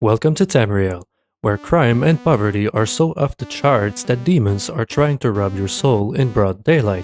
Welcome to Tamriel, where crime and poverty are so off the charts that demons are trying to rob your soul in broad daylight,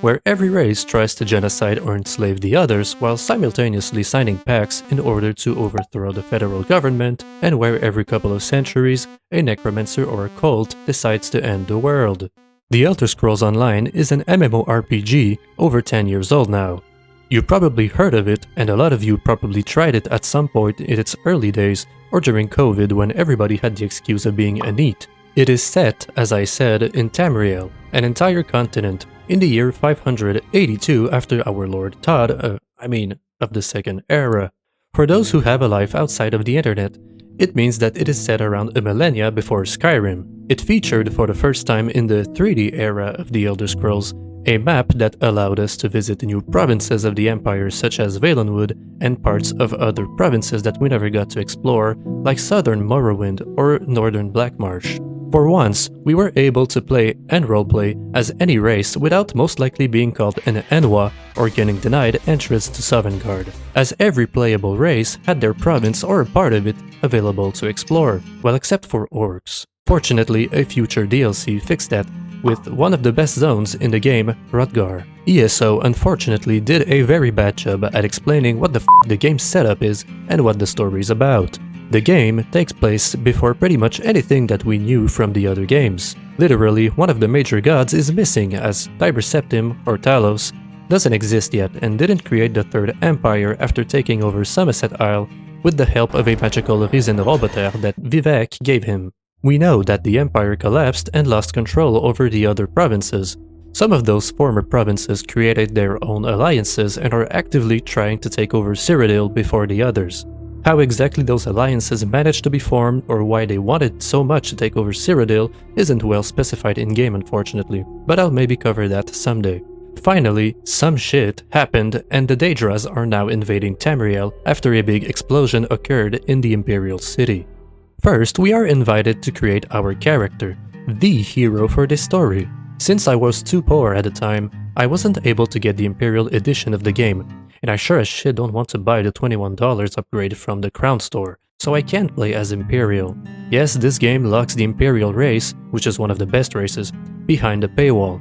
where every race tries to genocide or enslave the others while simultaneously signing pacts in order to overthrow the federal government, and where every couple of centuries, a necromancer or a cult decides to end the world. The Elder Scrolls Online is an MMORPG over 10 years old now. You probably heard of it, and a lot of you probably tried it at some point in its early days or during COVID when everybody had the excuse of being a NEET. It is set, as I said, in Tamriel, an entire continent, in the year 582 after our Lord Todd, of the Second Era. For those who have a life outside of the internet, it means that it is set around a millennia before Skyrim. It featured for the first time in the 3D era of the Elder Scrolls a map that allowed us to visit new provinces of the Empire such as Valenwood and parts of other provinces that we never got to explore, like southern Morrowind or northern Blackmarsh. For once, we were able to play and roleplay as any race without most likely being called an Enwa or getting denied entrance to Sovngarde, as every playable race had their province or a part of it available to explore, well except for orcs. Fortunately, a future DLC fixed that with one of the best zones in the game, Rutgar. ESO unfortunately did a very bad job at explaining what the game's setup is and what the story is about. The game takes place before pretty much anything that we knew from the other games. Literally, one of the major gods is missing, as Tiber Septim, or Talos, doesn't exist yet and didn't create the Third Empire after taking over Somerset Isle with the help of a magical Risen Roboter that Vivek gave him. We know that the Empire collapsed and lost control over the other provinces. Some of those former provinces created their own alliances and are actively trying to take over Cyrodiil before the others. How exactly those alliances managed to be formed or why they wanted so much to take over Cyrodiil isn't well specified in-game unfortunately, but I'll maybe cover that someday. Finally, some shit happened and the Daedras are now invading Tamriel after a big explosion occurred in the Imperial City. First, we are invited to create our character, the hero for this story. Since I was too poor at the time, I wasn't able to get the Imperial edition of the game, and I sure as shit don't want to buy the $21 upgrade from the Crown store, so I can't play as Imperial. Yes, this game locks the Imperial race, which is one of the best races, behind the paywall.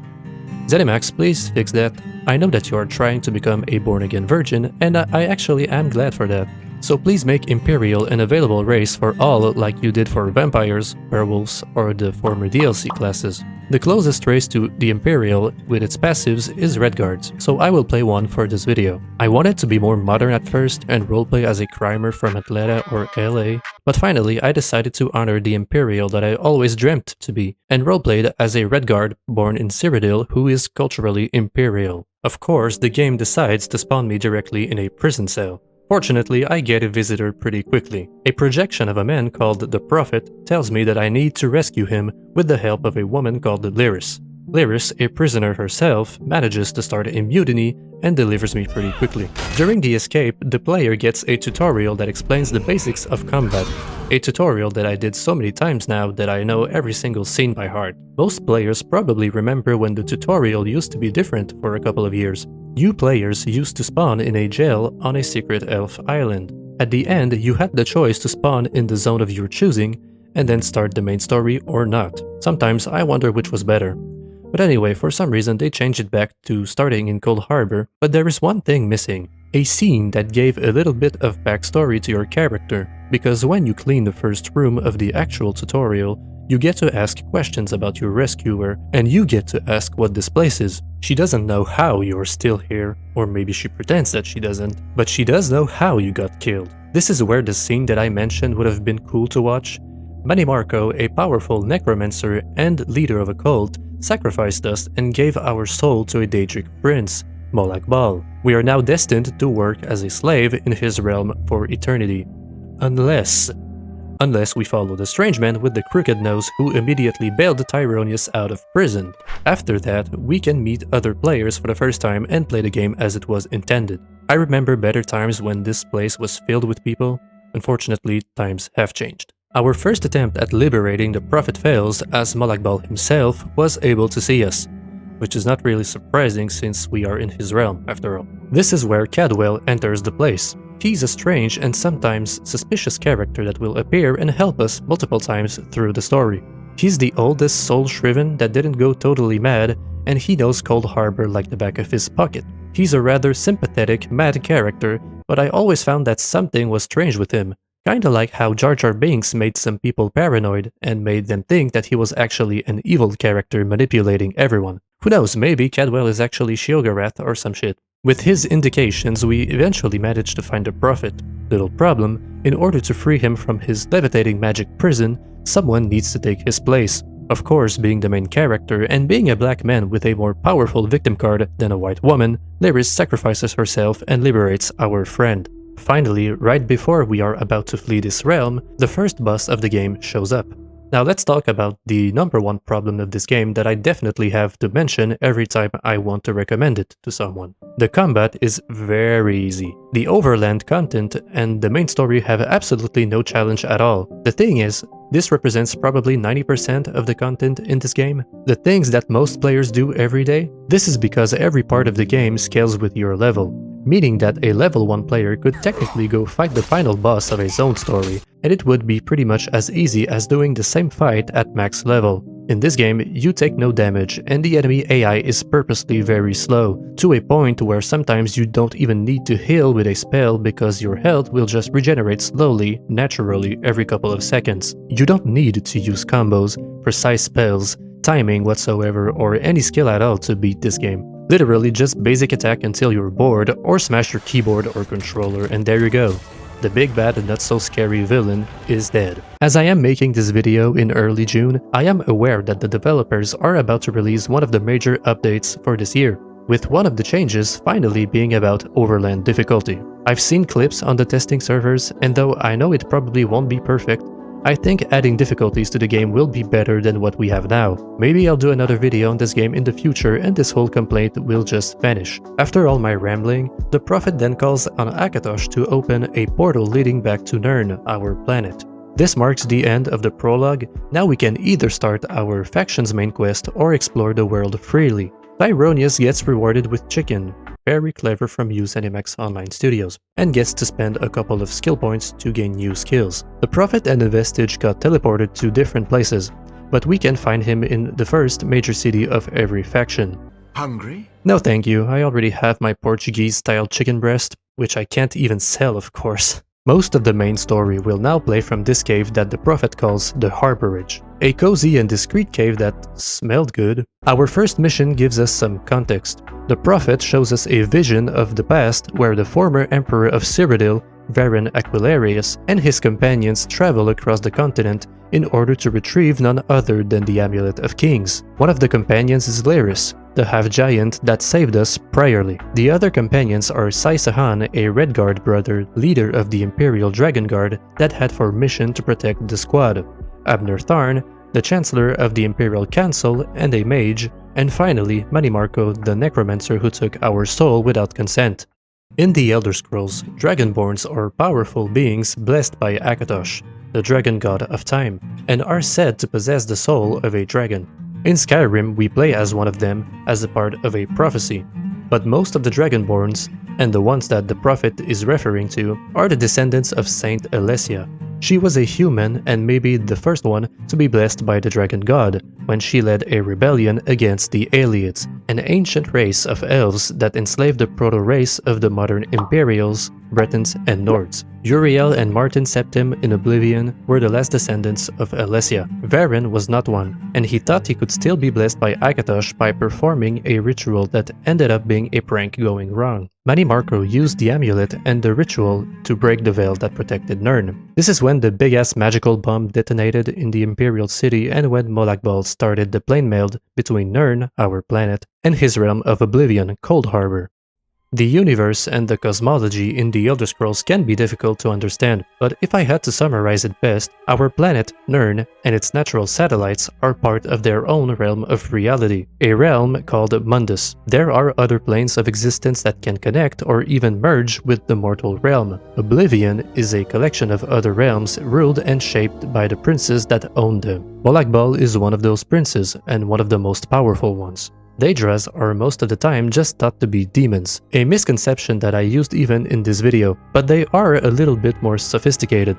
Zenimax, please fix that. I know that you are trying to become a born-again virgin, and I actually am glad for that. So please make Imperial an available race for all like you did for vampires, werewolves, or the former DLC classes. The closest race to the Imperial with its passives is Redguards, so I will play one for this video. I wanted to be more modern at first and roleplay as a crimer from Atlanta or LA, but finally I decided to honor the Imperial that I always dreamt to be, and roleplayed as a Redguard born in Cyrodiil who is culturally Imperial. Of course, the game decides to spawn me directly in a prison cell. Fortunately, I get a visitor pretty quickly. A projection of a man called the Prophet tells me that I need to rescue him with the help of a woman called Lyris. Lyris, a prisoner herself, manages to start a mutiny and delivers me pretty quickly. During the escape, the player gets a tutorial that explains the basics of combat. A tutorial that I did so many times now that I know every single scene by heart. Most players probably remember when the tutorial used to be different for a couple of years. New players used to spawn in a jail on a secret elf island. At the end, you had the choice to spawn in the zone of your choosing and then start the main story or not. Sometimes I wonder which was better. But anyway, for some reason they changed it back to starting in Cold Harbor, but there is one thing missing. A scene that gave a little bit of backstory to your character, because when you clean the first room of the actual tutorial, you get to ask questions about your rescuer, and you get to ask what this place is. She doesn't know how you're still here, or maybe she pretends that she doesn't, but she does know how you got killed. This is where the scene that I mentioned would have been cool to watch. Manimarco, a powerful necromancer and leader of a cult, sacrificed us and gave our soul to a Daedric prince, Molag Bal. We are now destined to work as a slave in his realm for eternity. Unless we follow the strange man with the crooked nose who immediately bailed Tyronius out of prison. After that, we can meet other players for the first time and play the game as it was intended. I remember better times when this place was filled with people. Unfortunately, times have changed. Our first attempt at liberating the Prophet fails as Molag Bal himself was able to see us, which is not really surprising since we are in his realm after all. This is where Cadwell enters the place. He's a strange and sometimes suspicious character that will appear and help us multiple times through the story. He's the oldest soul shriven that didn't go totally mad, and he knows Cold Harbor like the back of his pocket. He's a rather sympathetic, mad character, but I always found that something was strange with him. Kinda like how Jar Jar Binks made some people paranoid and made them think that he was actually an evil character manipulating everyone. Who knows, maybe Cadwell is actually Sheogorath or some shit. With his indications, we eventually managed to find the Prophet. Little problem, in order to free him from his levitating magic prison, someone needs to take his place. Of course, being the main character and being a black man with a more powerful victim card than a white woman, Lyris sacrifices herself and liberates our friend. Finally, right before we are about to flee this realm, the first boss of the game shows up. Now let's talk about the number one problem of this game that I definitely have to mention every time I want to recommend it to someone. The combat is very easy. The overland content and the main story have absolutely no challenge at all. The thing is, this represents probably 90% of the content in this game. The things that most players do every day, this is because every part of the game scales with your level, meaning that a level 1 player could technically go fight the final boss of a zone story, and it would be pretty much as easy as doing the same fight at max level. In this game, you take no damage, and the enemy AI is purposely very slow, to a point where sometimes you don't even need to heal with a spell because your health will just regenerate slowly, naturally, every couple of seconds. You don't need to use combos, precise spells, timing whatsoever, or any skill at all to beat this game. Literally just basic attack until you're bored, or smash your keyboard or controller, and there you go. The big bad and not so scary villain is dead. As I am making this video in early June, I am aware that the developers are about to release one of the major updates for this year, with one of the changes finally being about overland difficulty. I've seen clips on the testing servers, and though I know it probably won't be perfect, I think adding difficulties to the game will be better than what we have now. Maybe I'll do another video on this game in the future and this whole complaint will just vanish. After all my rambling, the Prophet then calls on Akatosh to open a portal leading back to Nirn, our planet. This marks the end of the prologue. Now we can either start our faction's main quest or explore the world freely. Tyronius gets rewarded with chicken, very clever from Use Animax Online Studios, and gets to spend a couple of skill points to gain new skills. The Prophet and the Vestige got teleported to different places, but we can find him in the first major city of every faction. Hungry? No thank you, I already have my Portuguese-style chicken breast, which I can't even sell of course. Most of the main story will now play from this cave that the Prophet calls the Harborage, a cozy and discreet cave that smelled good. Our first mission gives us some context. The Prophet shows us a vision of the past where the former Emperor of Cyrodiil, Varen Aquilarius, and his companions travel across the continent in order to retrieve none other than the Amulet of Kings. One of the companions is Lyris, the half-giant that saved us priorly. The other companions are Sai Sahan, a Redguard brother, leader of the Imperial Dragon Guard that had for mission to protect the squad, Abner Tharn, the Chancellor of the Imperial Council and a mage, and finally Manimarco, the necromancer who took our soul without consent. In the Elder Scrolls, Dragonborns are powerful beings blessed by Akatosh, the dragon god of time, and are said to possess the soul of a dragon. In Skyrim, we play as one of them as a part of a prophecy, but most of the Dragonborns, and the ones that the Prophet is referring to, are the descendants of Saint Alessia. She was a human and maybe the first one to be blessed by the dragon god when she led a rebellion against the Aelids, an ancient race of elves that enslaved the proto-race of the modern Imperials, Bretons, and Nords. Uriel and Martin Septim in Oblivion were the last descendants of Alessia. Varen was not one, and he thought he could still be blessed by Akatosh by performing a ritual that ended up being a prank going wrong. Manimarco used the amulet and the ritual to break the veil that protected Nirn. This is when the big-ass magical bomb detonated in the Imperial City and when Molakbal started the plane mail between Nirn, our planet, and his realm of Oblivion, Cold Harbor. The universe and the cosmology in the Elder Scrolls can be difficult to understand, but if I had to summarize it best, our planet, Nirn, and its natural satellites are part of their own realm of reality, a realm called Mundus. There are other planes of existence that can connect or even merge with the mortal realm. Oblivion is a collection of other realms ruled and shaped by the princes that own them. Molakbal is one of those princes, and one of the most powerful ones. Daedras are most of the time just thought to be demons, a misconception that I used even in this video, but they are a little bit more sophisticated.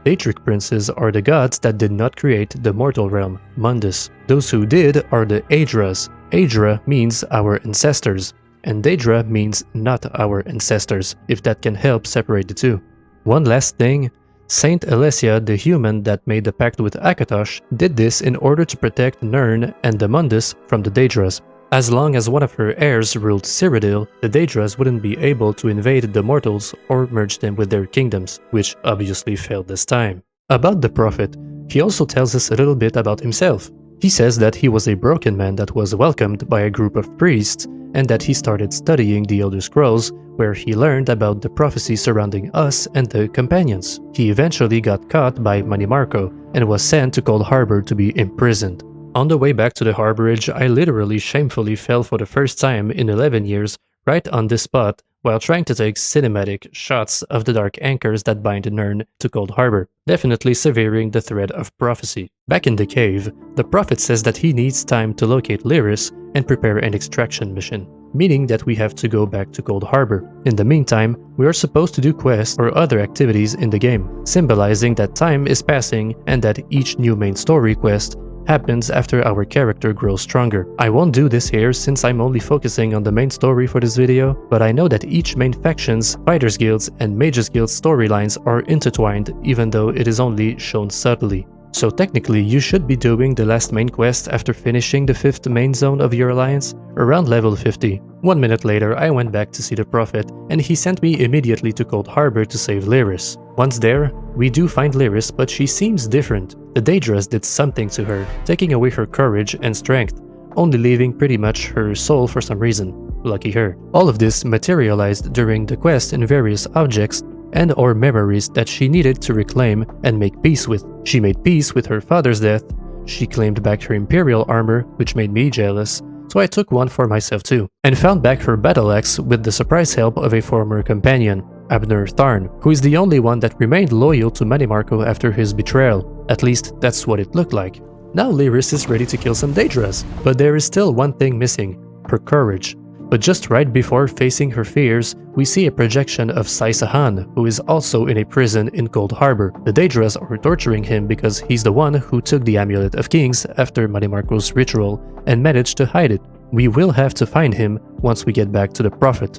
Daedric princes are the gods that did not create the mortal realm, Mundus. Those who did are the Aedras. Aedra means our ancestors, and Daedra means not our ancestors, if that can help separate the two. One last thing, Saint Alessia, the human that made the pact with Akatosh, did this in order to protect Nirn and the Mundus from the Daedras. As long as one of her heirs ruled Cyrodiil, the Daedras wouldn't be able to invade the mortals or merge them with their kingdoms, which obviously failed this time. About the prophet, he also tells us a little bit about himself. He says that he was a broken man that was welcomed by a group of priests, and that he started studying the Elder Scrolls, where he learned about the prophecy surrounding us and the companions. He eventually got caught by Manimarco and was sent to Cold Harbor to be imprisoned. On the way back to the harborage, I literally shamefully fell for the first time in 11 years right on this spot while trying to take cinematic shots of the dark anchors that bind Nirn to Cold Harbor, definitely severing the thread of prophecy. Back in the cave, the prophet says that he needs time to locate Lyris and prepare an extraction mission, meaning that we have to go back to Cold Harbor. In the meantime, we are supposed to do quests or other activities in the game, symbolizing that time is passing and that each new main story quest happens after our character grows stronger. I won't do this here since I'm only focusing on the main story for this video, but I know that each main faction's, Fighters Guilds, and Mages Guild storylines are intertwined even though it is only shown subtly. So technically you should be doing the last main quest after finishing the 5th main zone of your alliance, around level 50. 1 minute later I went back to see the prophet and he sent me immediately to Cold Harbor to save Lyris. Once there, we do find Lyris, but she seems different. The Daedras did something to her, taking away her courage and strength, only leaving pretty much her soul for some reason. Lucky her. All of this materialized during the quest in various objects and or memories that she needed to reclaim and make peace with. She made peace with her father's death, she claimed back her imperial armor, which made me jealous, so I took one for myself too, and found back her battle axe with the surprise help of a former companion, Abner Tharn, who is the only one that remained loyal to Manimarco after his betrayal. At least that's what it looked like. Now Lyris is ready to kill some Daedras, but there is still one thing missing, her courage. But just right before facing her fears, we see a projection of Saisahan, who is also in a prison in Cold Harbor. The Daedras are torturing him because he's the one who took the Amulet of Kings after Manimarco's ritual and managed to hide it. We will have to find him once we get back to the prophet.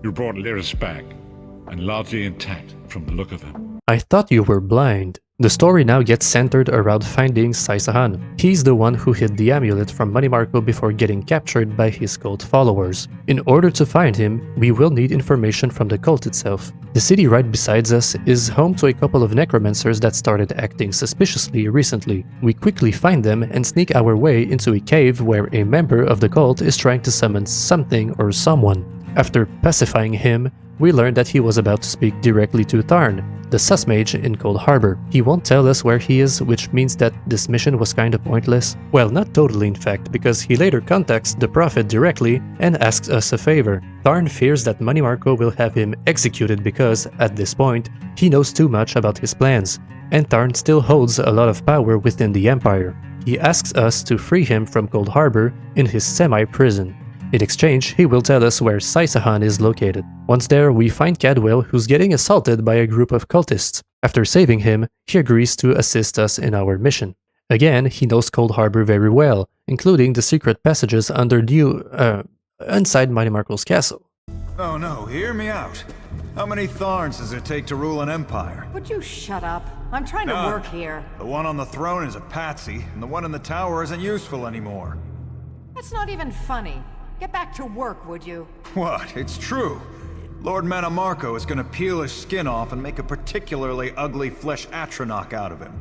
You brought Lyris back, and largely intact from the look of him. I thought you were blind. The story now gets centered around finding Saisahan. He's the one who hid the amulet from Manimarco before getting captured by his cult followers. In order to find him, we will need information from the cult itself. The city right beside us is home to a couple of necromancers that started acting suspiciously recently. We quickly find them and sneak our way into a cave where a member of the cult is trying to summon something or someone. After pacifying him, we learn that he was about to speak directly to Tharn, the sus mage in Cold Harbor. He won't tell us where he is, which means that this mission was kinda pointless. Well, not totally in fact, because he later contacts the prophet directly and asks us a favor. Tharn fears that Manimarco will have him executed because, at this point, he knows too much about his plans, and Tharn still holds a lot of power within the Empire. He asks us to free him from Cold Harbor in his semi-prison. In exchange, he will tell us where Saisahan is located. Once there, we find Cadwell, who's getting assaulted by a group of cultists. After saving him, he agrees to assist us in our mission. Again, he knows Cold Harbor very well, including the secret passages inside Manimarco's castle. Oh no, hear me out. How many Tharns does it take to rule an empire? Would you shut up? I'm trying to work here. The one on the throne is a patsy, and the one in the tower isn't useful anymore. That's not even funny. Get back to work, would you? What? It's true. Lord Manimarco is gonna peel his skin off and make a particularly ugly flesh Atronach out of him.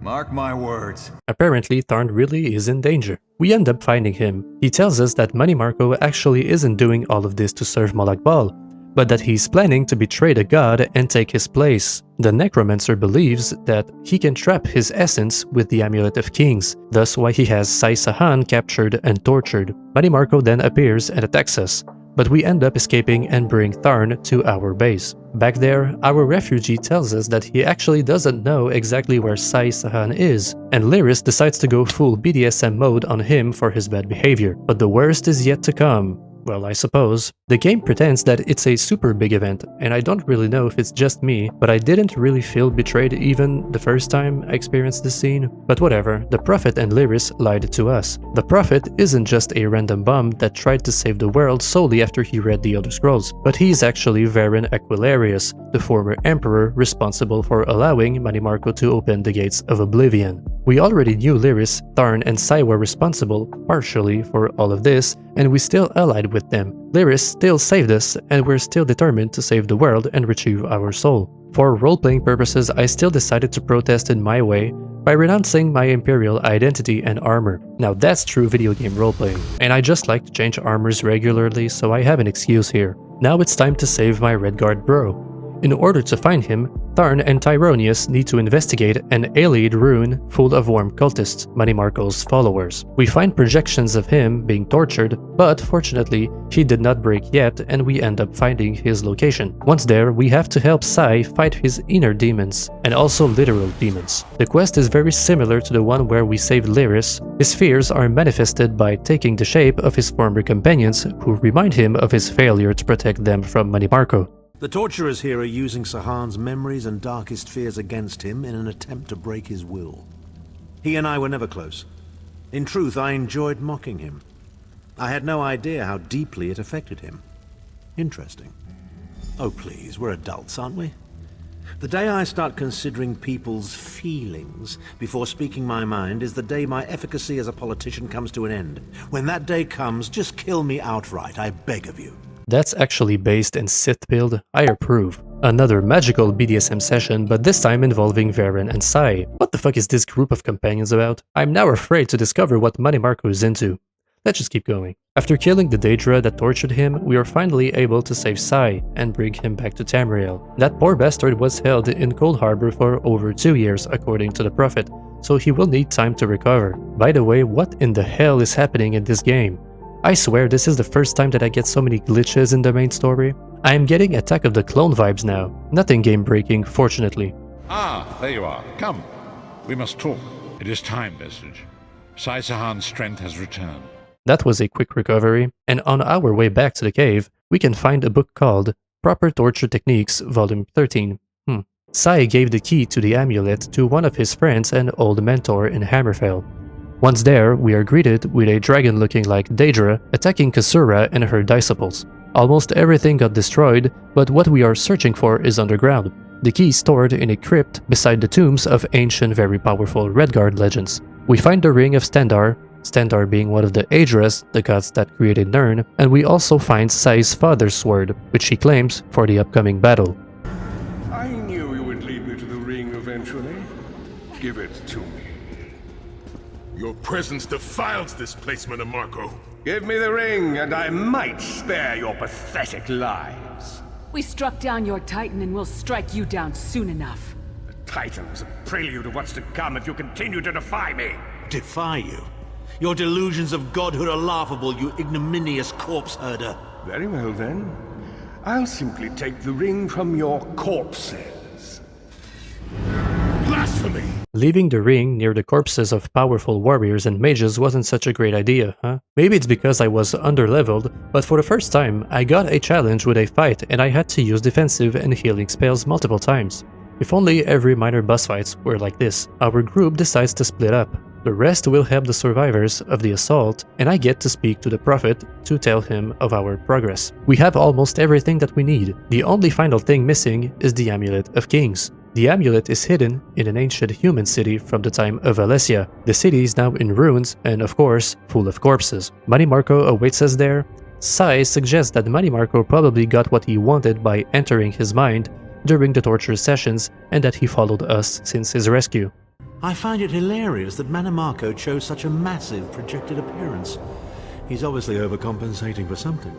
Mark my words. Apparently, Tharn really is in danger. We end up finding him. He tells us that Manimarco actually isn't doing all of this to serve Molag Bal, but that he's planning to betray the god and take his place. The necromancer believes that he can trap his essence with the Amulet of Kings, thus why he has Saisahan captured and tortured. Manimarco then appears and attacks us. but we end up escaping and bring Tharn to our base. Back there, our refugee tells us that he actually doesn't know exactly where Sai Sahan is, and Lyris decides to go full BDSM mode on him for his bad behavior. But the worst is yet to come. Well, I suppose. The game pretends that it's a super big event, and I don't really know if it's just me, but I didn't really feel betrayed even the first time I experienced this scene. But whatever, the Prophet and Lyris lied to us. The Prophet isn't just a random bum that tried to save the world solely after he read the Elder Scrolls, but he's actually Varen Aquilarius, the former emperor responsible for allowing Manimarco to open the gates of Oblivion. We already knew Lyris, Tharn, and Sai were responsible, partially, for all of this, and we still allied with them. Lyris still saved us, and we're still determined to save the world and retrieve our soul. For role-playing purposes, I still decided to protest in my way by renouncing my Imperial identity and armor. Now that's true video game roleplaying, and I just like to change armors regularly, so I have an excuse here. Now it's time to save my Redguard bro. In order to find him, Tharn and Tyronius need to investigate an Aelid ruin full of worm cultists, Manimarco's followers. We find projections of him being tortured, but fortunately, he did not break yet and we end up finding his location. Once there, we have to help Sai fight his inner demons, and also literal demons. The quest is very similar to the one where we saved Lyris. His fears are manifested by taking the shape of his former companions, who remind him of his failure to protect them from Manimarco. The torturers here are using Sahan's memories and darkest fears against him in an attempt to break his will. He and I were never close. In truth, I enjoyed mocking him. I had no idea how deeply it affected him. Interesting. Oh please, we're adults, aren't we? The day I start considering people's feelings before speaking my mind is the day my efficacy as a politician comes to an end. When that day comes, just kill me outright, I beg of you. That's actually based in Sith build, I approve. Another magical BDSM session, but this time involving Varen and Sai. What the fuck is this group of companions about? I'm now afraid to discover what Manimarco is into. Let's just keep going. After killing the Daedra that tortured him, we are finally able to save Sai and bring him back to Tamriel. That poor bastard was held in Cold Harbor for over 2 years according to the Prophet, so he will need time to recover. By the way, what in the hell is happening in this game? I swear this is the first time that I get so many glitches in the main story. I am getting Attack of the Clone vibes now. Nothing game breaking, fortunately. Ah, there you are. Come. We must talk. It is time, Vestige. Sai Sahan's strength has returned. That was a quick recovery, and on our way back to the cave, we can find a book called Proper Torture Techniques, Volume 13. Sai gave the key to the amulet to one of his friends and old mentor in Hammerfell. Once there, we are greeted with a dragon looking like Daedra attacking Kasura and her disciples. Almost everything got destroyed, but what we are searching for is underground. The key stored in a crypt beside the tombs of ancient very powerful Redguard legends. We find the Ring of Stendarr, Stendarr being one of the Aedras, the gods that created Nirn, and we also find Sai's father's sword, which he claims for the upcoming battle. I knew you would lead me to the ring eventually. Give it to me. Your presence defiles this place, Manimarco. Give me the ring, and I might spare your pathetic lives. We struck down your Titan, and we'll strike you down soon enough. The Titan is a prelude of what's to come if you continue to defy me. Defy you? Your delusions of godhood are laughable, you ignominious corpse herder. Very well then. I'll simply take the ring from your corpses. Blasphemy! Leaving the ring near the corpses of powerful warriors and mages wasn't such a great idea, huh? Maybe it's because I was underleveled, but for the first time, I got a challenge with a fight and I had to use defensive and healing spells multiple times. If only every minor boss fights were like this. Our group decides to split up. The rest will help the survivors of the assault, and I get to speak to the Prophet to tell him of our progress. We have almost everything that we need. The only final thing missing is the Amulet of Kings. The amulet is hidden in an ancient human city from the time of Alessia. The city is now in ruins and, of course, full of corpses. Manimarco awaits us there. Sai suggests that Manimarco probably got what he wanted by entering his mind during the torture sessions and that he followed us since his rescue. I find it hilarious that Manimarco chose such a massive projected appearance. He's obviously overcompensating for something.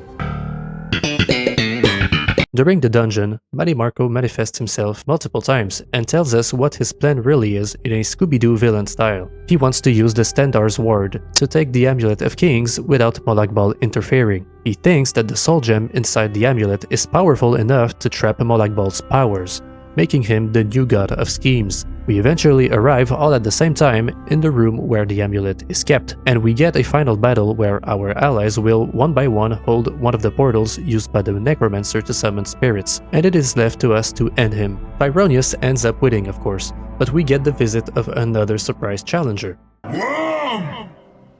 During the dungeon, Mighty Marco manifests himself multiple times and tells us what his plan really is in a Scooby-Doo villain style. He wants to use the Stendarr's ward to take the Amulet of Kings without Molag Bal interfering. He thinks that the soul gem inside the amulet is powerful enough to trap Molag Bal's powers, making him the new god of schemes. We eventually arrive all at the same time in the room where the amulet is kept, and we get a final battle where our allies will one by one hold one of the portals used by the necromancer to summon spirits, and it is left to us to end him. Tyronius ends up winning, of course, but we get the visit of another surprise challenger. Worm!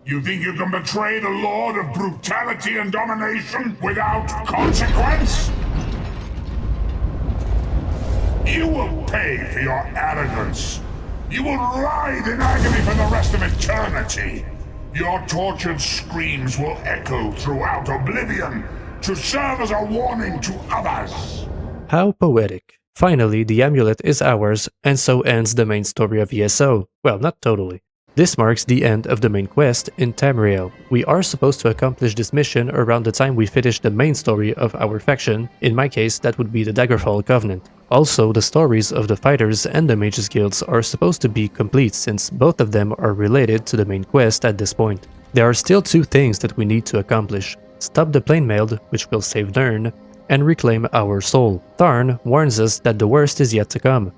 You think you can betray the Lord of Brutality and Domination without consequence? You will pay for your arrogance. You will writhe in agony for the rest of eternity. Your tortured screams will echo throughout oblivion to serve as a warning to others. How poetic. Finally, the amulet is ours, and so ends the main story of ESO. Well, not totally. This marks the end of the main quest in Tamriel. We are supposed to accomplish this mission around the time we finish the main story of our faction. In my case, that would be the Daggerfall Covenant. Also, the stories of the fighters and the mages guilds are supposed to be complete since both of them are related to the main quest at this point. There are still two things that we need to accomplish: stop the Plainmailed, which will save Nirn, and reclaim our soul. Tharn warns us that the worst is yet to come.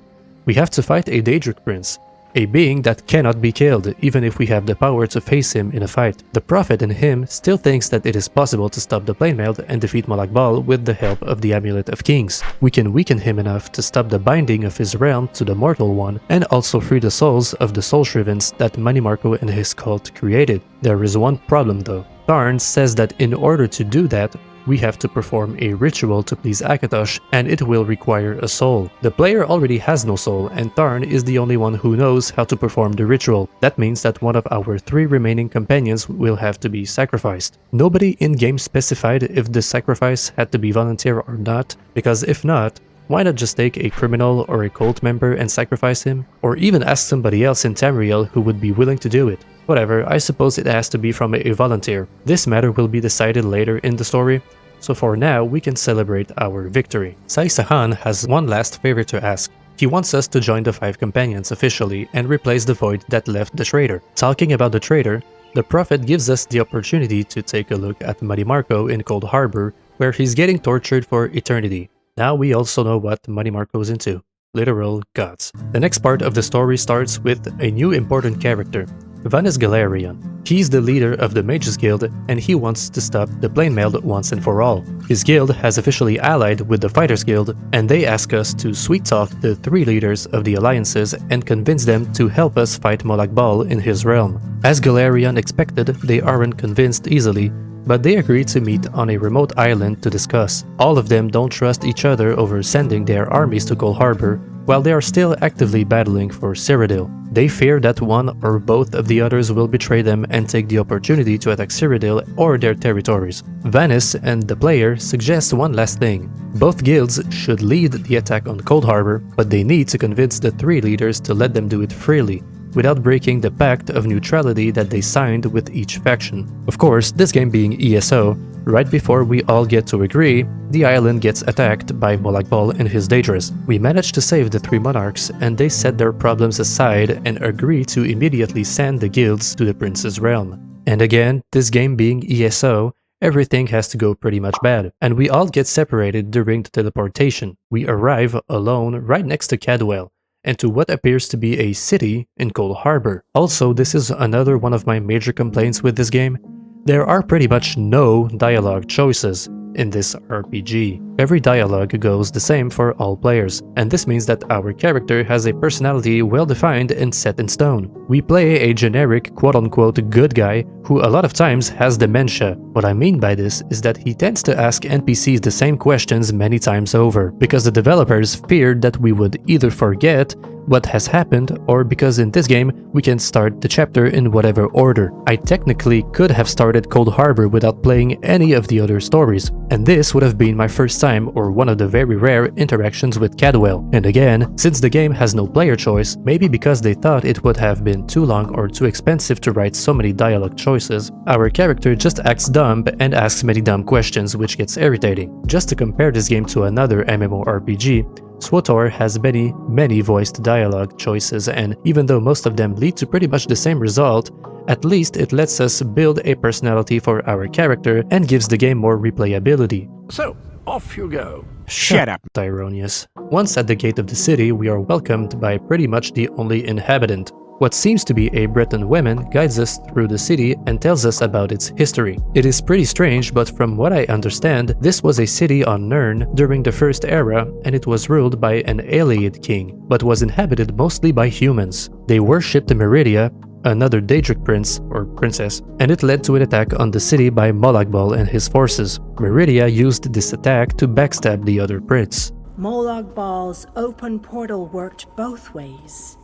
We have to fight a Daedric prince, a being that cannot be killed even if we have the power to face him in a fight. The prophet in him still thinks that it is possible to stop the Plainmailed and defeat Molag Bal with the help of the Amulet of Kings. We can weaken him enough to stop the binding of his realm to the Mortal One and also free the souls of the Soul Shrivens that Mighty Marco and his cult created. There is one problem though. Tharn says that in order to do that, we have to perform a ritual to please Akatosh, and it will require a soul. The player already has no soul, and Tharn is the only one who knows how to perform the ritual. That means that one of our 3 remaining companions will have to be sacrificed. Nobody in-game specified if the sacrifice had to be volunteer or not, because if not, why not just take a criminal or a cult member and sacrifice him? Or even ask somebody else in Tamriel who would be willing to do it. Whatever, I suppose it has to be from a volunteer. This matter will be decided later in the story, so for now we can celebrate our victory. Sai-Sahan has one last favor to ask. He wants us to join the 5 companions officially and replace the void that left the traitor. Talking about the traitor, the prophet gives us the opportunity to take a look at Mighty Marco in Cold Harbor, where he's getting tortured for eternity. Now we also know what Mighty Marco's into. Literal gods. The next part of the story starts with a new important character, Vannes Galerion. He's the leader of the Mages Guild and he wants to stop the Plainmailed once and for all. His guild has officially allied with the Fighters Guild and they ask us to sweet-talk the 3 leaders of the alliances and convince them to help us fight Molag Bal in his realm. As Galerion expected, they aren't convinced easily, but they agree to meet on a remote island to discuss. All of them don't trust each other over sending their armies to Cold Harbor, while they are still actively battling for Cyrodiil. They fear that one or both of the others will betray them and take the opportunity to attack Cyrodiil or their territories. Vannes and the player suggest one last thing. Both guilds should lead the attack on Cold Harbor, but they need to convince the 3 leaders to let them do it freely, without breaking the pact of neutrality that they signed with each faction. Of course, this game being ESO, right before we all get to agree, the island gets attacked by Molag Bal and his Daedras. We manage to save the 3 monarchs and they set their problems aside and agree to immediately send the guilds to the prince's realm. And again, this game being ESO, everything has to go pretty much bad, and we all get separated during the teleportation. We arrive alone right next to Cadwell, and to what appears to be a city in Cold Harbor. Also, this is another one of my major complaints with this game. There are pretty much no dialogue choices in this RPG. Every dialogue goes the same for all players, and this means that our character has a personality well defined and set in stone. We play a generic quote-unquote good guy who a lot of times has dementia. What I mean by this is that he tends to ask NPCs the same questions many times over, because the developers feared that we would either forget what has happened, or because in this game we can start the chapter in whatever order. I technically could have started Cold Harbor without playing any of the other stories, and this would have been my first time or one of the very rare interactions with Cadwell. And again, since the game has no player choice, maybe because they thought it would have been too long or too expensive to write so many dialogue choices, choices, our character just acts dumb and asks many dumb questions, which gets irritating. Just to compare this game to another MMORPG, SWTOR has many voiced dialogue choices, and even though most of them lead to pretty much the same result, at least it lets us build a personality for our character and gives the game more replayability. So, off you go. Shut up, Tyronius. Once at the gate of the city, we are welcomed by pretty much the only inhabitant. What seems to be a Breton woman guides us through the city and tells us about its history. It is pretty strange, but from what I understand, this was a city on Nirn during the First Era, and it was ruled by an Ayleid king, but was inhabited mostly by humans. They worshipped Meridia, another Daedric prince or princess, and it led to an attack on the city by Molagbal and his forces. Meridia used this attack to backstab the other prince. Molagbal's open portal worked both ways.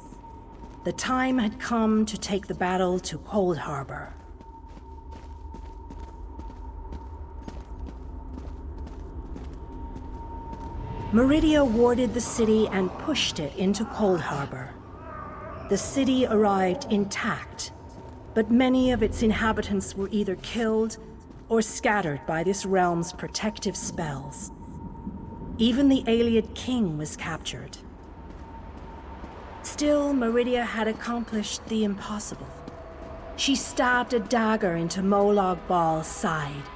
The time had come to take the battle to Cold Harbor. Meridia warded the city and pushed it into Cold Harbor. The city arrived intact, but many of its inhabitants were either killed or scattered by this realm's protective spells. Even the Ayleid king was captured. Still, Meridia had accomplished the impossible. She stabbed a dagger into Molag Bal's side.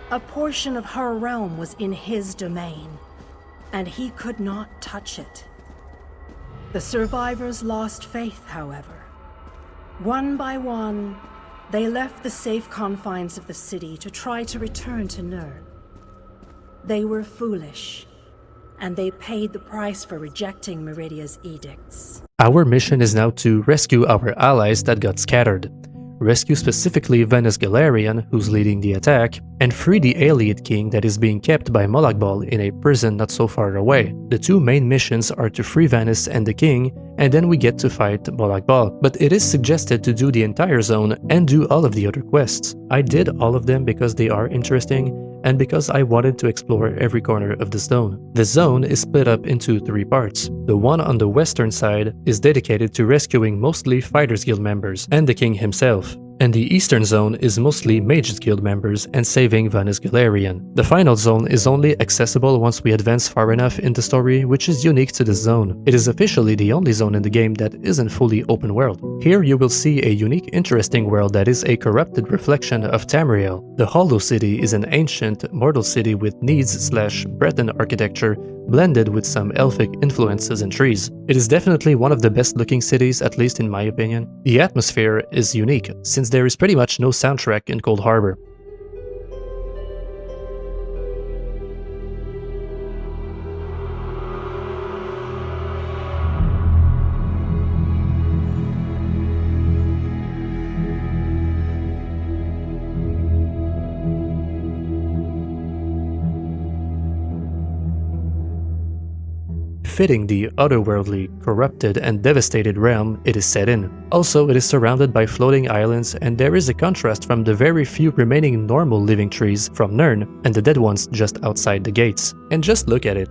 A portion of her realm was in his domain, and he could not touch it. The survivors lost faith, however. One by one, they left the safe confines of the city to try to return to Nirn. They were foolish, and they paid the price for rejecting Meridia's edicts. Our mission is now to rescue our allies that got scattered. Rescue specifically Venice Galarian, who's leading the attack, and free the Ayleid king that is being kept by Molagbal in a prison not so far away. The two main missions are to free Venice and the king, and then we get to fight Molagbal. But it is suggested to do the entire zone and do all of the other quests. I did all of them because they are interesting, and because I wanted to explore every corner of the zone. The zone is split up into 3 parts. The one on the western side is dedicated to rescuing mostly Fighters Guild members and the king himself, and the eastern zone is mostly Mages Guild members and saving Venice Galarian. The final zone is only accessible once we advance far enough in the story, which is unique to this zone. It is officially the only zone in the game that isn't fully open world. Here you will see a unique, interesting world that is a corrupted reflection of Tamriel. The Hollow City is an ancient, mortal city with Needs/Breton architecture blended with some elfic influences and trees. It is definitely one of the best looking cities, at least in my opinion. The atmosphere is unique, since there is pretty much no soundtrack in Cold Harbor. Fitting the otherworldly, corrupted and devastated realm it is set in. Also, it is surrounded by floating islands, and there is a contrast from the very few remaining normal living trees from Nirn and the dead ones just outside the gates. And just look at it.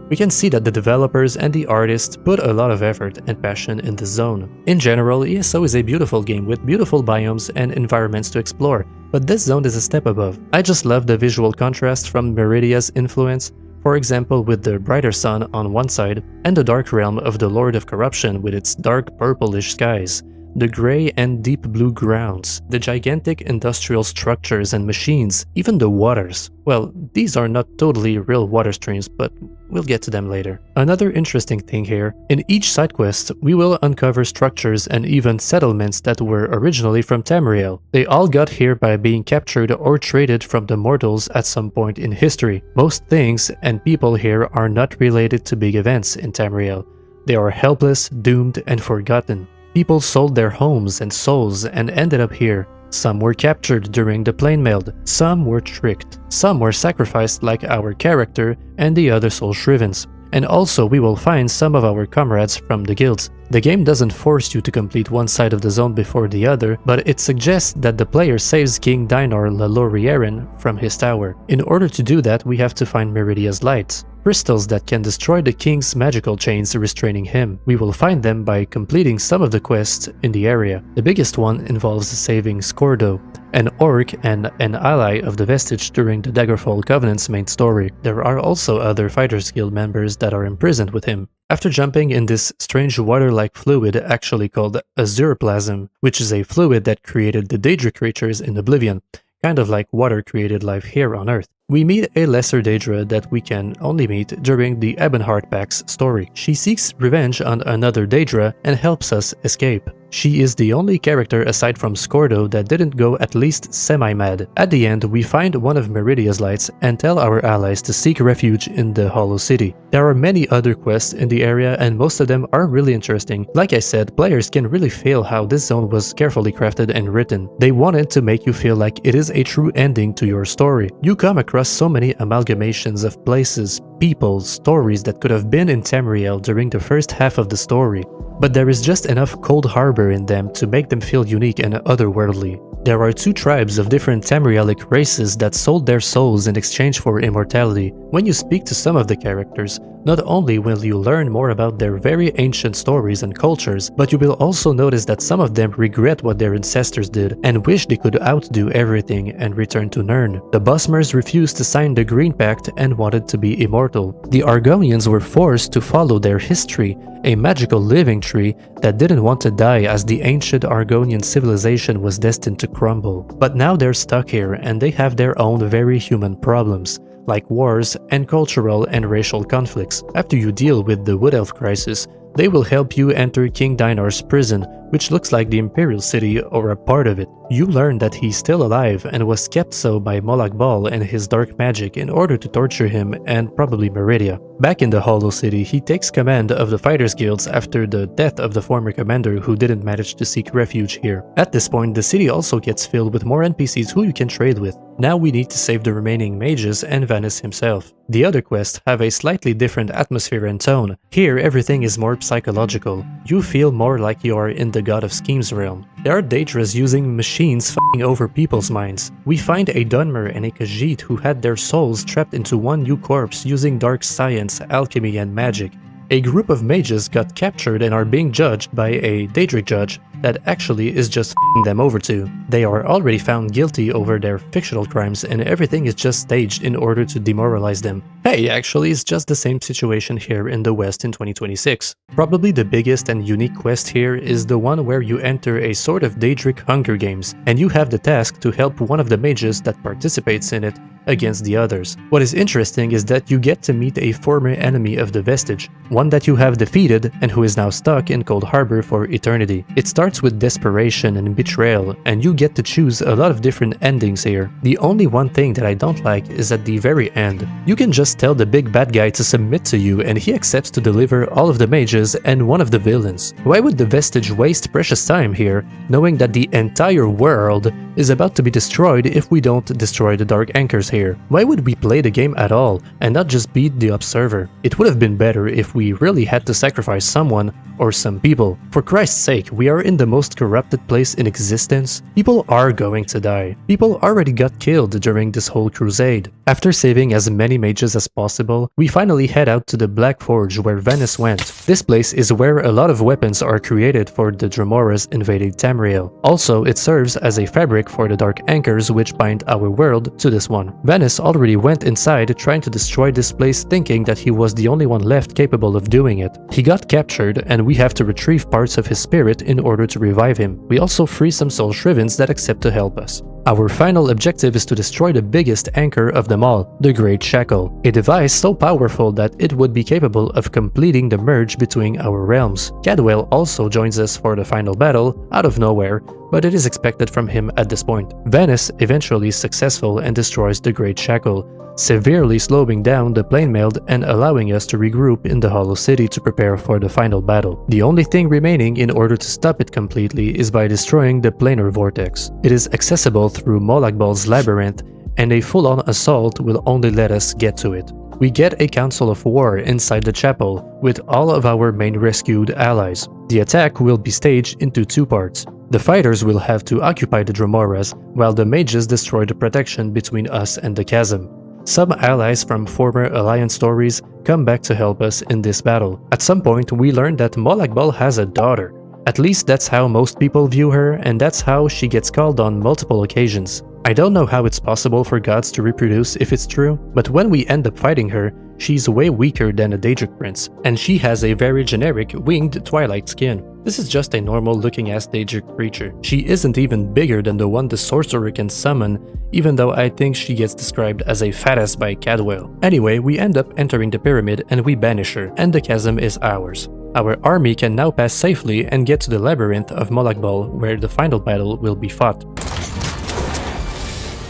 We can see that the developers and the artists put a lot of effort and passion in the zone. In general, ESO is a beautiful game with beautiful biomes and environments to explore, but this zone is a step above. I just love the visual contrast from Meridia's influence, for example with the brighter sun on one side, and the dark realm of the Lord of Corruption with its dark purplish skies, the grey and deep blue grounds, the gigantic industrial structures and machines, even the waters. Well, these are not totally real water streams, but we'll get to them later. Another interesting thing here, in each side quest we will uncover structures and even settlements that were originally from Tamriel. They all got here by being captured or traded from the mortals at some point in history. Most things and people here are not related to big events in Tamriel. They are helpless, doomed, and forgotten. People sold their homes and souls and ended up here. Some were captured during the plane meld, some were tricked, some were sacrificed like our character and the other soul shrivens. And also we will find some of our comrades from the guilds. The game doesn't force you to complete one side of the zone before the other, but it suggests that the player saves King Dynor Lalorierin from his tower. In order to do that, we have to find Meridia's light. crystals that can destroy the king's magical chains restraining him. We will find them by completing some of the quests in the area. The biggest one involves saving Skordo, an orc and an ally of the Vestige during the Daggerfall Covenant's main story. There are also other Fighters Guild members that are imprisoned with him. After jumping in this strange water-like fluid actually called Azuroplasm, which is a fluid that created the Daedra creatures in Oblivion, kind of like water created life here on Earth, we meet a lesser Daedra that we can only meet during the Ebonheart Pack's story. She seeks revenge on another Daedra and helps us escape. She is the only character aside from Skordo that didn't go at least semi-mad. At the end, we find one of Meridia's lights and tell our allies to seek refuge in the Hollow City. There are many other quests in the area and most of them are really interesting. Like I said, players can really feel how this zone was carefully crafted and written. They wanted to make you feel like it is a true ending to your story. You come across so many amalgamations of places, people, stories that could have been in Tamriel during the first half of the story, but there is just enough Cold Harbor in them to make them feel unique and otherworldly. There are two tribes of different Tamrielic races that sold their souls in exchange for immortality. When you speak to some of the characters, not only will you learn more about their very ancient stories and cultures, but you will also notice that some of them regret what their ancestors did and wish they could outdo everything and return to Nirn. The Bosmers refused to sign the Green Pact and wanted to be immortal. The Argonians were forced to follow their history, a magical living tree that didn't want to die as the ancient Argonian civilization was destined to crumble. But now they're stuck here and they have their own very human problems, like wars and cultural and racial conflicts. After you deal with the Wood Elf crisis, they will help you enter King Dinar's prison, which looks like the Imperial City or a part of it. You learn that he's still alive and was kept so by Molag Bal and his dark magic in order to torture him and probably Meridia. Back in the Hollow City, he takes command of the Fighters Guilds after the death of the former commander who didn't manage to seek refuge here. At this point, the city also gets filled with more NPCs who you can trade with. Now we need to save the remaining mages and Vanus himself. The other quests have a slightly different atmosphere and tone. Here, everything is more psychological. You feel more like you are in the God of Schemes realm. There are Daedras using machines f***ing over people's minds. We find a Dunmer and a Khajiit who had their souls trapped into one new corpse using dark science, alchemy and magic. A group of mages got captured and are being judged by a Daedric judge that actually is just f***ing them over too. They are already found guilty over their fictional crimes and everything is just staged in order to demoralize them. Hey, actually it's just the same situation here in the West in 2026. Probably the biggest and unique quest here is the one where you enter a sort of Daedric Hunger Games and you have the task to help one of the mages that participates in it against the others. What is interesting is that you get to meet a former enemy of the Vestige, one that you have defeated and who is now stuck in Cold Harbor for eternity. It starts with desperation and betrayal, and you get to choose a lot of different endings here. The only one thing that I don't like is at the very end. You can just tell the big bad guy to submit to you and he accepts to deliver all of the mages and one of the villains. Why would the Vestige waste precious time here, knowing that the entire world is about to be destroyed if we don't destroy the Dark Anchors here? Why would we play the game at all and not just beat the Observer? It would have been better if we really had to sacrifice someone or some people. For Christ's sake, we are in the most corrupted place in existence. People are going to die. People already got killed during this whole crusade. After saving as many mages as possible, we finally head out to the Black Forge where Vanus went. This place is where a lot of weapons are created for the Dramoras invading Tamriel. Also, it serves as a fabric for the Dark Anchors which bind our world to this one. Vanus already went inside trying to destroy this place thinking that he was the only one left capable of doing it. He got captured and we have to retrieve parts of his spirit in order to revive him. We also free some soul shrivens that accept to help us. Our final objective is to destroy the biggest anchor of them all, the Great Shackle, a device so powerful that it would be capable of completing the merge between our realms. Cadwell also joins us for the final battle, out of nowhere, but it is expected from him at this point. Vanus eventually is successful and destroys the Great Shackle, severely slowing down the Plainmailed and allowing us to regroup in the Hollow City to prepare for the final battle. The only thing remaining in order to stop it completely is by destroying the Planar Vortex. It is accessible through Molag Bal's labyrinth, and a full-on assault will only let us get to it. We get a Council of War inside the chapel with all of our main rescued allies. The attack will be staged into two parts. The fighters will have to occupy the Dramoras, while the mages destroy the protection between us and the chasm. Some allies from former Alliance stories come back to help us in this battle. At some point, we learn that Molag Bal has a daughter. At least that's how most people view her, and that's how she gets called on multiple occasions. I don't know how it's possible for gods to reproduce if it's true, but when we end up fighting her, she's way weaker than a Daedric prince, and she has a very generic winged twilight skin. This is just a normal looking ass Daedric creature. She isn't even bigger than the one the sorcerer can summon, even though I think she gets described as a fat ass by Cadwell. Anyway, we end up entering the pyramid and we banish her, and the chasm is ours. Our army can now pass safely and get to the labyrinth of Molag Bal, where the final battle will be fought.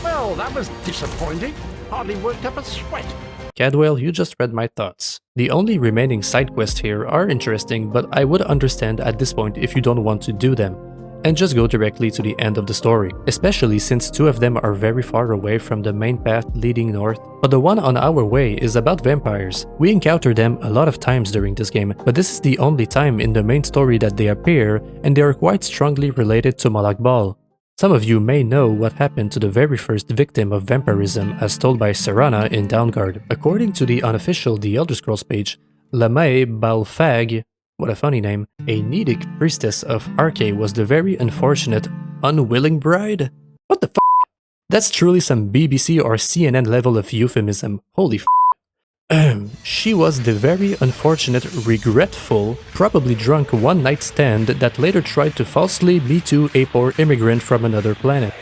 Well, that was disappointing. Hardly worked up a sweat. Cadwell, you just read my thoughts. The only remaining side quests here are interesting, but I would understand at this point if you don't want to do them, and just go directly to the end of the story, especially since 2 of them are very far away from the main path leading north. But the one on our way is about vampires. We encounter them a lot of times during this game, but this is the only time in the main story that they appear, and they are quite strongly related to Molag Bal. Some of you may know what happened to the very first victim of vampirism as told by Serana in Downguard. According to the unofficial The Elder Scrolls page, Lamay Balfag, what a funny name, a Nedic priestess of Arche, was the very unfortunate, unwilling bride? What the f***? That's truly some BBC or CNN level of euphemism. Holy f***. She was the very unfortunate, regretful, probably drunk one-night stand that later tried to falsely Me Too a poor immigrant from another planet.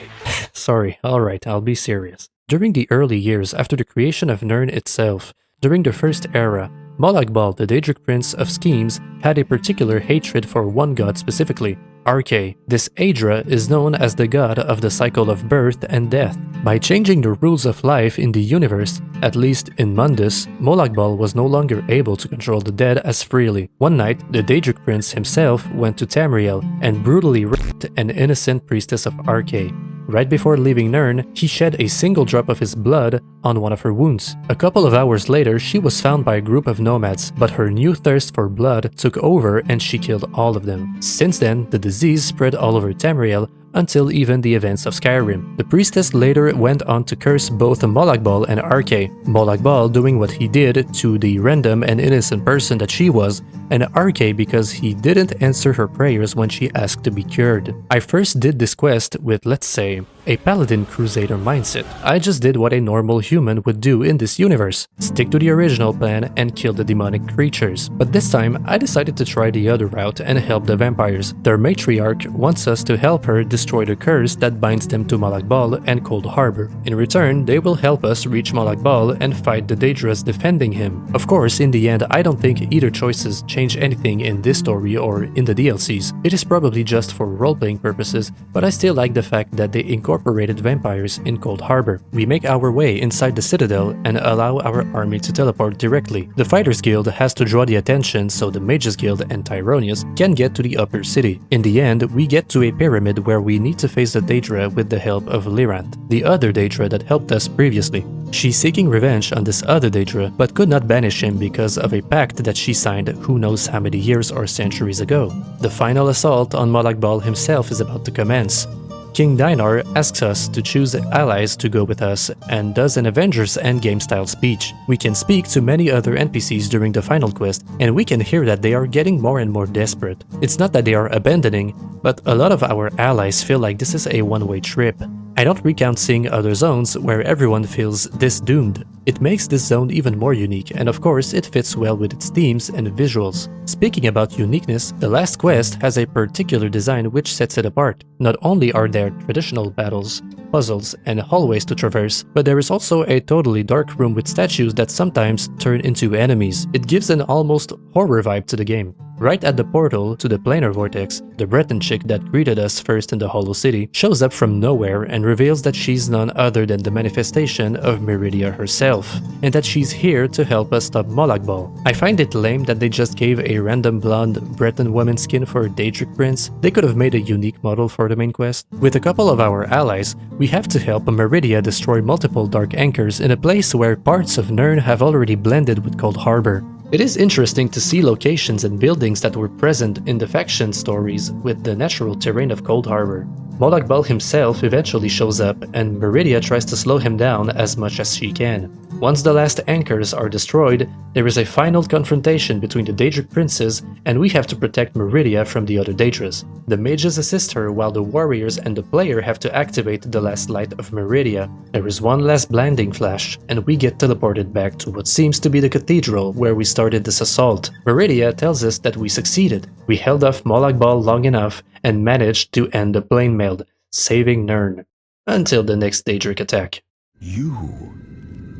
Sorry, alright, I'll be serious. During the early years after the creation of Nirn itself, during the First Era, Molag Bal, the Daedric Prince of Schemes, had a particular hatred for one god specifically, Arche. This Aedra is known as the god of the cycle of birth and death. By changing the rules of life in the universe, at least in Mundus, Molag Bal was no longer able to control the dead as freely. One night, the Daedric Prince himself went to Tamriel and brutally raped an innocent priestess of Arche. Right before leaving Nirn, he shed a single drop of his blood on one of her wounds. A couple of hours later, she was found by a group of nomads, but her new thirst for blood took over and she killed all of them. Since then, the disease spread all over Tamriel, until even the events of Skyrim. The priestess later went on to curse both Molag Bal and Arche, Molag Bal doing what he did to the random and innocent person that she was, and Arche because he didn't answer her prayers when she asked to be cured. I first did this quest with, let's say, a paladin crusader mindset. I just did what a normal human would do in this universe, stick to the original plan and kill the demonic creatures. But this time, I decided to try the other route and help the vampires. Their matriarch wants us to help her destroy the curse that binds them to Molag Bal and Cold Harbor. In return, they will help us reach Molag Bal and fight the Daedras defending him. Of course, in the end, I don't think either choices change anything in this story or in the DLCs. It is probably just for role-playing purposes, but I still like the fact that they incorporated vampires in Cold Harbor. We make our way inside the Citadel and allow our army to teleport directly. The Fighters Guild has to draw the attention so the Mages Guild and Tyronius can get to the upper city. In the end, we get to a pyramid where we need to face the Daedra with the help of Lyranth, the other Daedra that helped us previously. She's seeking revenge on this other Daedra, but could not banish him because of a pact that she signed who knows how many years or centuries ago. The final assault on Molag Bal himself is about to commence. King Dinar asks us to choose allies to go with us and does an Avengers Endgame style speech. We can speak to many other NPCs during the final quest, and we can hear that they are getting more and more desperate. It's not that they are abandoning, but a lot of our allies feel like this is a one-way trip. I don't recount seeing other zones where everyone feels this doomed. It makes this zone even more unique, and of course it fits well with its themes and visuals. Speaking about uniqueness, the last quest has a particular design which sets it apart. Not only are there traditional battles, puzzles, and hallways to traverse, but there is also a totally dark room with statues that sometimes turn into enemies. It gives an almost horror vibe to the game. Right at the portal to the planar vortex, the Breton chick that greeted us first in the Hollow City shows up from nowhere and reveals that she's none other than the manifestation of Meridia herself, and that she's here to help us stop Molag Bal. I find it lame that they just gave a random blonde Breton woman skin for a Daedric Prince. They could have made a unique model for the main quest. With a couple of our allies, we have to help Meridia destroy multiple dark anchors in a place where parts of Nirn have already blended with Cold Harbor. It is interesting to see locations and buildings that were present in the faction stories with the natural terrain of Cold Harbor. Molag Bal himself eventually shows up, and Meridia tries to slow him down as much as she can. Once the last anchors are destroyed, there is a final confrontation between the Daedric princes, and we have to protect Meridia from the other Daedras. The mages assist her while the warriors and the player have to activate the last light of Meridia. There is one last blinding flash, and we get teleported back to what seems to be the cathedral where we started this assault. Meridia tells us that we succeeded. We held off Molag Bal long enough and managed to end the plane meld, saving Nirn. Until the next Daedric attack. You.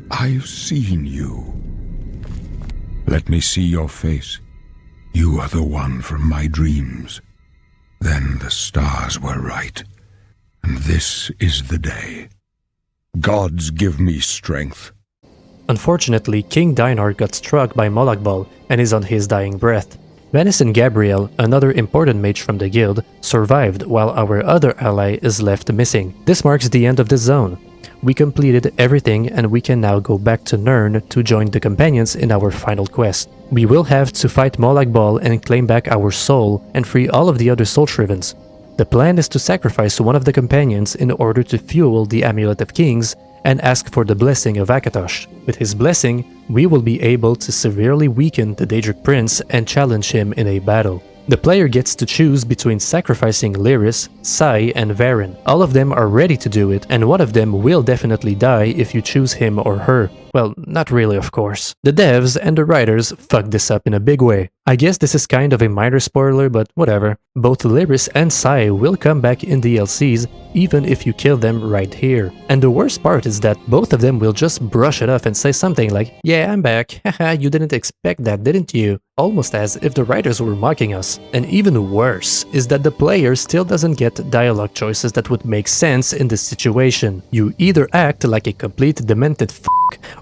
I've seen you. Let me see your face. You are the one from my dreams. Then the stars were right, and this is the day. Gods give me strength. Unfortunately, King Dinar got struck by Molag Bal and is on his dying breath. Venice and Gabriel, another important mage from the guild, survived while our other ally is left missing. This marks the end of the zone. We completed everything and we can now go back to Nirn to join the companions in our final quest. We will have to fight Molag Bal and claim back our soul and free all of the other soul shrivens. The plan is to sacrifice one of the companions in order to fuel the Amulet of Kings and ask for the blessing of Akatosh. With his blessing, we will be able to severely weaken the Daedric Prince and challenge him in a battle. The player gets to choose between sacrificing Lyris, Sai, and Varen. All of them are ready to do it, and one of them will definitely die if you choose him or her. Well, not really, of course. The devs and the writers fucked this up in a big way. I guess this is kind of a minor spoiler, but whatever. Both Lyris and Sai will come back in DLCs, even if you kill them right here. And the worst part is that both of them will just brush it off and say something like, "Yeah, I'm back, haha, you didn't expect that, didn't you?" Almost as if the writers were mocking us. And even worse is that the player still doesn't get dialogue choices that would make sense in this situation. You either act like a complete demented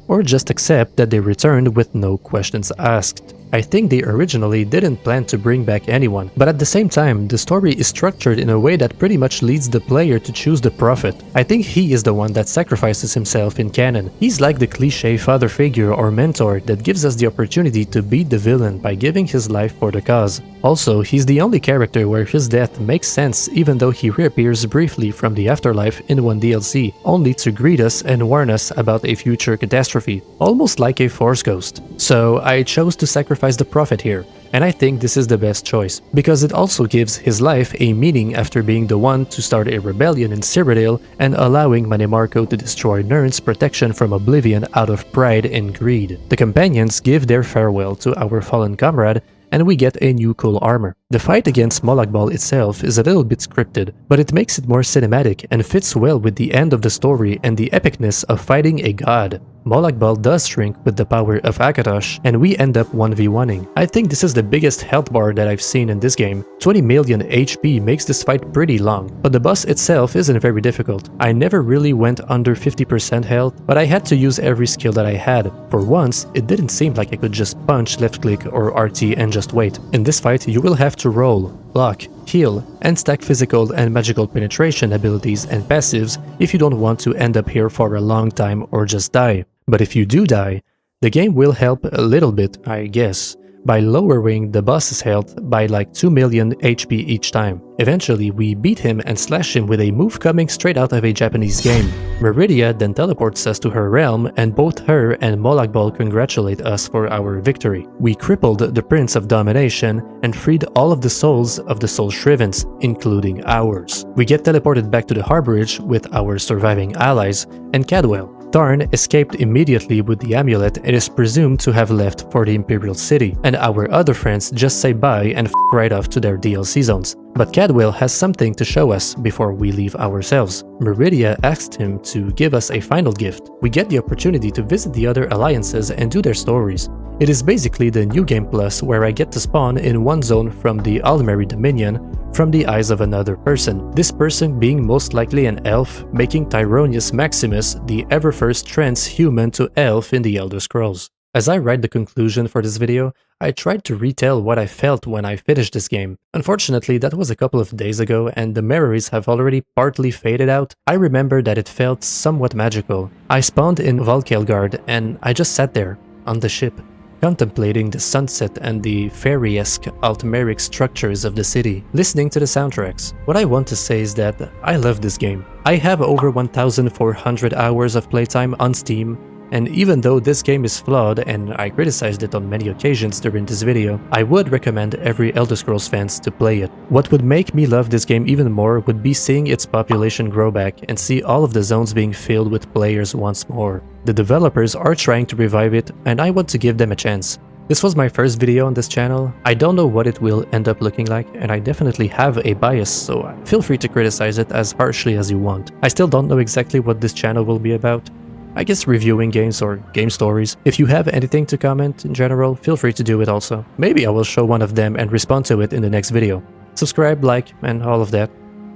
or just accept that they returned with no questions asked. I think they originally didn't plan to bring back anyone, but at the same time, the story is structured in a way that pretty much leads the player to choose the prophet. I think he is the one that sacrifices himself in canon. He's like the cliché father figure or mentor that gives us the opportunity to beat the villain by giving his life for the cause. Also, he's the only character where his death makes sense even though he reappears briefly from the afterlife in one DLC, only to greet us and warn us about a future catastrophe, almost like a Force ghost. So I chose to sacrifice the prophet here, and I think this is the best choice, because it also gives his life a meaning after being the one to start a rebellion in Cyrodiil and allowing Mannimarco to destroy Nirn's protection from oblivion out of pride and greed. The companions give their farewell to our fallen comrade, and we get a new cool armor. The fight against Molag Bal itself is a little bit scripted, but it makes it more cinematic and fits well with the end of the story and the epicness of fighting a god. Molag Bal does shrink with the power of Akatosh, and we end up 1v1ing. I think this is the biggest health bar that I've seen in this game. 20 million HP makes this fight pretty long, but the boss itself isn't very difficult. I never really went under 50% health, but I had to use every skill that I had. For once, it didn't seem like I could just punch, left click or RT and just wait. In this fight, you will have to roll, block, heal, and stack physical and magical penetration abilities and passives if you don't want to end up here for a long time or just die. But if you do die, the game will help a little bit, I guess, by lowering the boss's health by like 2 million HP each time. Eventually, we beat him and slash him with a move coming straight out of a Japanese game. Meridia then teleports us to her realm, and both her and Molag Bal congratulate us for our victory. We crippled the Prince of Domination and freed all of the souls of the Soul Shrivens, including ours. We get teleported back to the harborage with our surviving allies and Cadwell. Tarn escaped immediately with the amulet and is presumed to have left for the Imperial City, and our other friends just say bye and right off to their DLC zones. But Cadwell has something to show us before we leave ourselves. Meridia asked him to give us a final gift. We get the opportunity to visit the other alliances and do their stories. It is basically the New Game Plus where I get to spawn in one zone from the Almeri Dominion from the eyes of another person, this person being most likely an elf, making Tyronius Maximus the ever-first trans-human to elf in the Elder Scrolls. As I write the conclusion for this video, I tried to retell what I felt when I finished this game. Unfortunately, that was a couple of days ago and the memories have already partly faded out. I remember that it felt somewhat magical. I spawned in Valkelgard and I just sat there, on the ship, contemplating the sunset and the fairy-esque Altmeric structures of the city, listening to the soundtracks. What I want to say is that I love this game. I have over 1,400 hours of playtime on Steam, And even though this game is flawed and I criticized it on many occasions during this video, I would recommend every Elder Scrolls fans to play it. What would make me love this game even more would be seeing its population grow back and see all of the zones being filled with players once more. The developers are trying to revive it and I want to give them a chance. This was my first video on this channel. I don't know what it will end up looking like, and I definitely have a bias, so feel free to criticize it as harshly as you want. I still don't know exactly what this channel will be about. I guess reviewing games or game stories. If you have anything to comment in general, feel free to do it also. Maybe I will show one of them and respond to it in the next video. Subscribe, like, and all of that.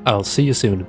I'll see you soon.